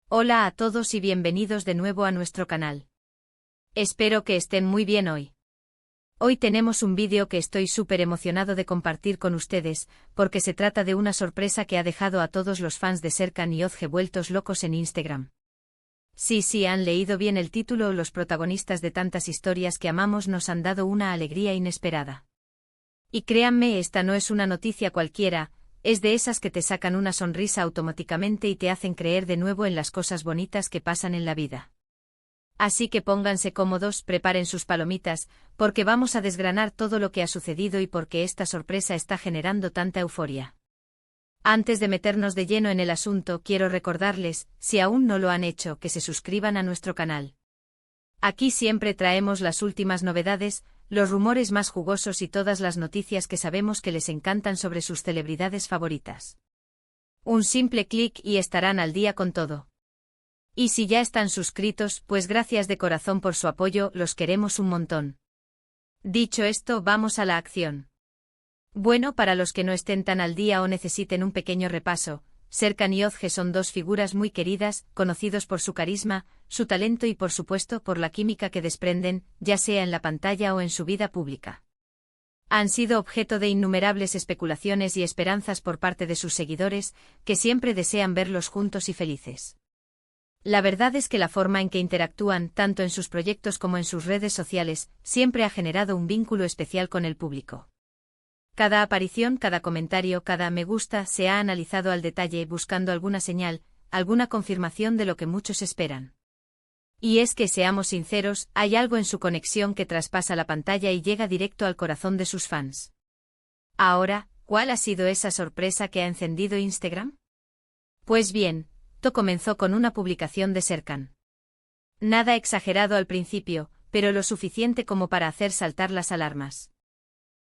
Hola a todos y bienvenidos de nuevo a nuestro canal. Espero que estén muy bien hoy. Hoy tenemos un vídeo que estoy súper emocionado de compartir con ustedes, porque se trata de una sorpresa que ha dejado a todos los fans de Serkan y Özge vueltos locos en Instagram. Sí, han leído bien el título. Los protagonistas de tantas historias que amamos nos han dado una alegría inesperada. Y créanme, esta no es una noticia cualquiera. Es de esas que te sacan una sonrisa automáticamente y te hacen creer de nuevo en las cosas bonitas que pasan en la vida. Así que pónganse cómodos, preparen sus palomitas, porque vamos a desgranar todo lo que ha sucedido y por qué esta sorpresa está generando tanta euforia. Antes de meternos de lleno en el asunto, quiero recordarles, si aún no lo han hecho, que se suscriban a nuestro canal. Aquí siempre traemos las últimas novedades, los rumores más jugosos y todas las noticias que sabemos que les encantan sobre sus celebridades favoritas. Un simple clic y estarán al día con todo. Y si ya están suscritos, pues gracias de corazón por su apoyo, los queremos un montón. Dicho esto, vamos a la acción. Bueno, para los que no estén tan al día o necesiten un pequeño repaso, Serkan y Özge son dos figuras muy queridas, conocidos por su carisma, su talento y por supuesto por la química que desprenden, ya sea en la pantalla o en su vida pública. Han sido objeto de innumerables especulaciones y esperanzas por parte de sus seguidores, que siempre desean verlos juntos y felices. La verdad es que la forma en que interactúan, tanto en sus proyectos como en sus redes sociales, siempre ha generado un vínculo especial con el público. Cada aparición, cada comentario, cada me gusta se ha analizado al detalle buscando alguna señal, alguna confirmación de lo que muchos esperan. Y es que, seamos sinceros, hay algo en su conexión que traspasa la pantalla y llega directo al corazón de sus fans. Ahora, ¿cuál ha sido esa sorpresa que ha encendido Instagram? Pues bien, todo comenzó con una publicación de Serkan. Nada exagerado al principio, pero lo suficiente como para hacer saltar las alarmas.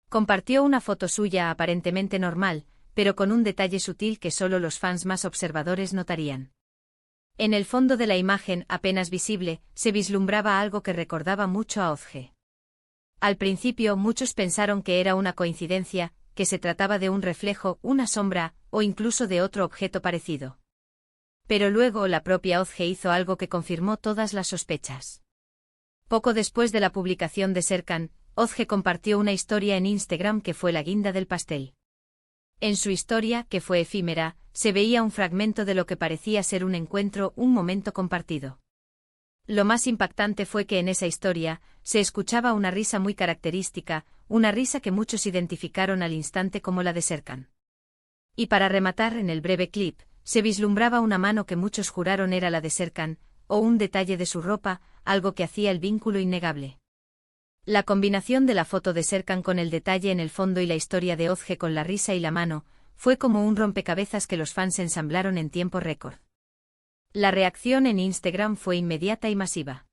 Compartió una foto suya aparentemente normal, pero con un detalle sutil que solo los fans más observadores notarían. En el fondo de la imagen, apenas visible, se vislumbraba algo que recordaba mucho a Özge. Al principio muchos pensaron que era una coincidencia, que se trataba de un reflejo, una sombra, o incluso de otro objeto parecido. Pero luego la propia Özge hizo algo que confirmó todas las sospechas. Poco después de la publicación de Serkan, Özge compartió una historia en Instagram que fue la guinda del pastel. En su historia, que fue efímera, se veía un fragmento de lo que parecía ser un encuentro, un momento compartido. Lo más impactante fue que en esa historia, se escuchaba una risa muy característica, una risa que muchos identificaron al instante como la de Serkan. Y para rematar, en el breve clip, se vislumbraba una mano que muchos juraron era la de Serkan, o un detalle de su ropa, algo que hacía el vínculo innegable. La combinación de la foto de Serkan con el detalle en el fondo y la historia de Özge con la risa y la mano, fue como un rompecabezas que los fans ensamblaron en tiempo récord. La reacción en Instagram fue inmediata y masiva.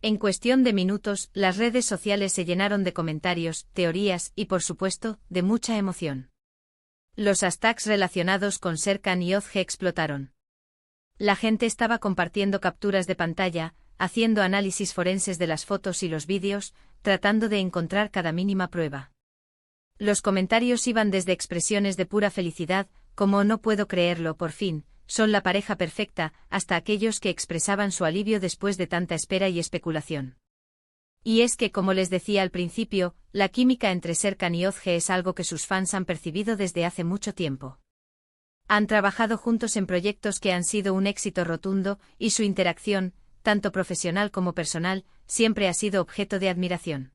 En cuestión de minutos, las redes sociales se llenaron de comentarios, teorías y, por supuesto, de mucha emoción. Los hashtags relacionados con Serkan y Özge explotaron. La gente estaba compartiendo capturas de pantalla, haciendo análisis forenses de las fotos y los vídeos, tratando de encontrar cada mínima prueba. Los comentarios iban desde expresiones de pura felicidad, como no puedo creerlo, por fin, son la pareja perfecta, hasta aquellos que expresaban su alivio después de tanta espera y especulación. Y es que, como les decía al principio, la química entre Serkan y Özge es algo que sus fans han percibido desde hace mucho tiempo. Han trabajado juntos en proyectos que han sido un éxito rotundo, y su interacción, tanto profesional como personal, siempre ha sido objeto de admiración.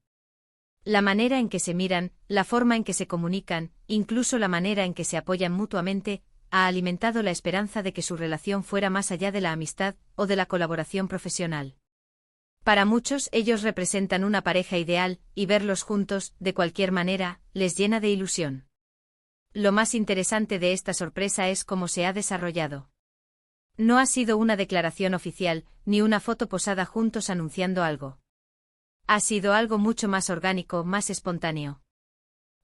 La manera en que se miran, la forma en que se comunican, incluso la manera en que se apoyan mutuamente, ha alimentado la esperanza de que su relación fuera más allá de la amistad o de la colaboración profesional. Para muchos, ellos representan una pareja ideal, y verlos juntos, de cualquier manera, les llena de ilusión. Lo más interesante de esta sorpresa es cómo se ha desarrollado. No ha sido una declaración oficial, ni una foto posada juntos anunciando algo. Ha sido algo mucho más orgánico, más espontáneo.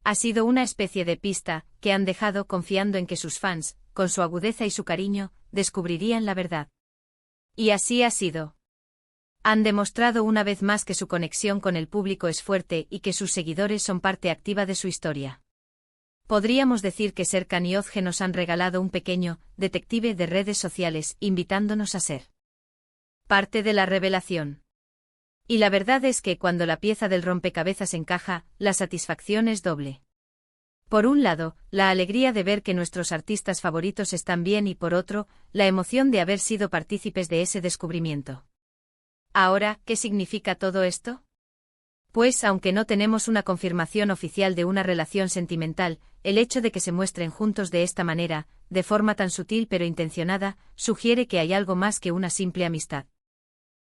Ha sido una especie de pista, que han dejado confiando en que sus fans, con su agudeza y su cariño, descubrirían la verdad. Y así ha sido. Han demostrado una vez más que su conexión con el público es fuerte y que sus seguidores son parte activa de su historia. Podríamos decir que Serkan y Ozge nos han regalado un pequeño detective de redes sociales, invitándonos a ser parte de la revelación. Y la verdad es que cuando la pieza del rompecabezas encaja, la satisfacción es doble. Por un lado, la alegría de ver que nuestros artistas favoritos están bien y por otro, la emoción de haber sido partícipes de ese descubrimiento. Ahora, ¿qué significa todo esto? Pues, aunque no tenemos una confirmación oficial de una relación sentimental, el hecho de que se muestren juntos de esta manera, de forma tan sutil pero intencionada, sugiere que hay algo más que una simple amistad.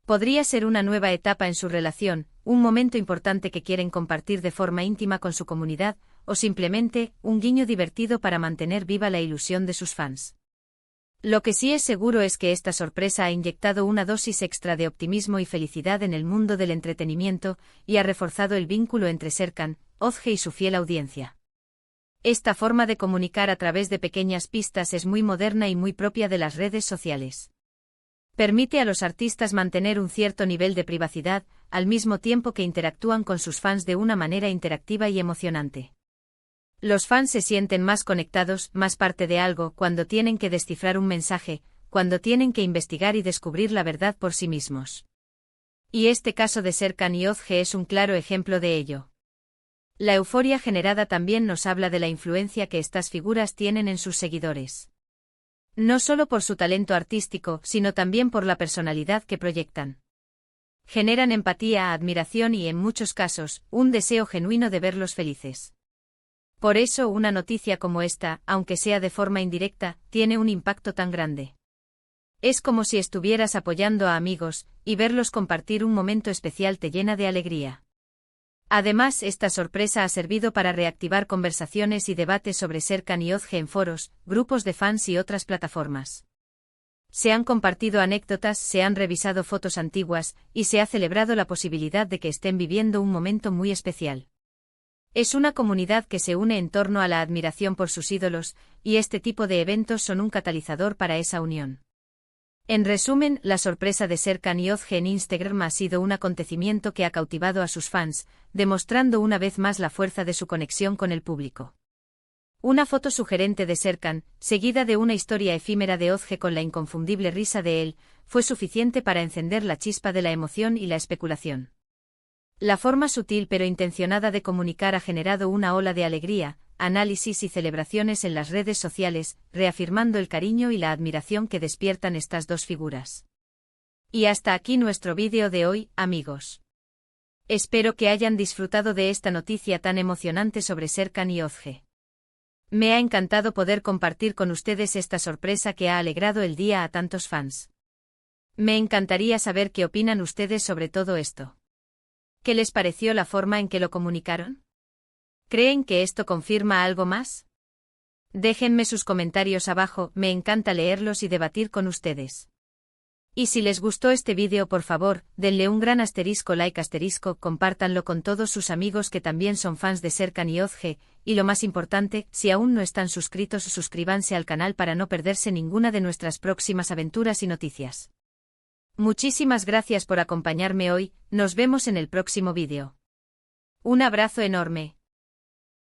Podría ser una nueva etapa en su relación, un momento importante que quieren compartir de forma íntima con su comunidad, o simplemente, un guiño divertido para mantener viva la ilusión de sus fans. Lo que sí es seguro es que esta sorpresa ha inyectado una dosis extra de optimismo y felicidad en el mundo del entretenimiento, y ha reforzado el vínculo entre Serkan, Ozge y su fiel audiencia. Esta forma de comunicar a través de pequeñas pistas es muy moderna y muy propia de las redes sociales. Permite a los artistas mantener un cierto nivel de privacidad, al mismo tiempo que interactúan con sus fans de una manera interactiva y emocionante. Los fans se sienten más conectados, más parte de algo, cuando tienen que descifrar un mensaje, cuando tienen que investigar y descubrir la verdad por sí mismos. Y este caso de Serkan y Ozge es un claro ejemplo de ello. La euforia generada también nos habla de la influencia que estas figuras tienen en sus seguidores. No solo por su talento artístico, sino también por la personalidad que proyectan. Generan empatía, admiración y, en muchos casos, un deseo genuino de verlos felices. Por eso una noticia como esta, aunque sea de forma indirecta, tiene un impacto tan grande. Es como si estuvieras apoyando a amigos, y verlos compartir un momento especial te llena de alegría. Además, esta sorpresa ha servido para reactivar conversaciones y debates sobre Serkan y Ozge en foros, grupos de fans y otras plataformas. Se han compartido anécdotas, se han revisado fotos antiguas, y se ha celebrado la posibilidad de que estén viviendo un momento muy especial. Es una comunidad que se une en torno a la admiración por sus ídolos, y este tipo de eventos son un catalizador para esa unión. En resumen, la sorpresa de Serkan y Ozge en Instagram ha sido un acontecimiento que ha cautivado a sus fans, demostrando una vez más la fuerza de su conexión con el público. Una foto sugerente de Serkan, seguida de una historia efímera de Ozge con la inconfundible risa de él, fue suficiente para encender la chispa de la emoción y la especulación. La forma sutil pero intencionada de comunicar ha generado una ola de alegría, análisis y celebraciones en las redes sociales, reafirmando el cariño y la admiración que despiertan estas dos figuras. Y hasta aquí nuestro vídeo de hoy, amigos. Espero que hayan disfrutado de esta noticia tan emocionante sobre Serkan y Ozge. Me ha encantado poder compartir con ustedes esta sorpresa que ha alegrado el día a tantos fans. Me encantaría saber qué opinan ustedes sobre todo esto. ¿Qué les pareció la forma en que lo comunicaron? ¿Creen que esto confirma algo más? Déjenme sus comentarios abajo, me encanta leerlos y debatir con ustedes. Y si les gustó este vídeo, por favor, denle un gran like, compártanlo con todos sus amigos que también son fans de Serkan y Ozge, y lo más importante, si aún no están suscritos, suscríbanse al canal para no perderse ninguna de nuestras próximas aventuras y noticias. Muchísimas gracias por acompañarme hoy, nos vemos en el próximo vídeo. Un abrazo enorme.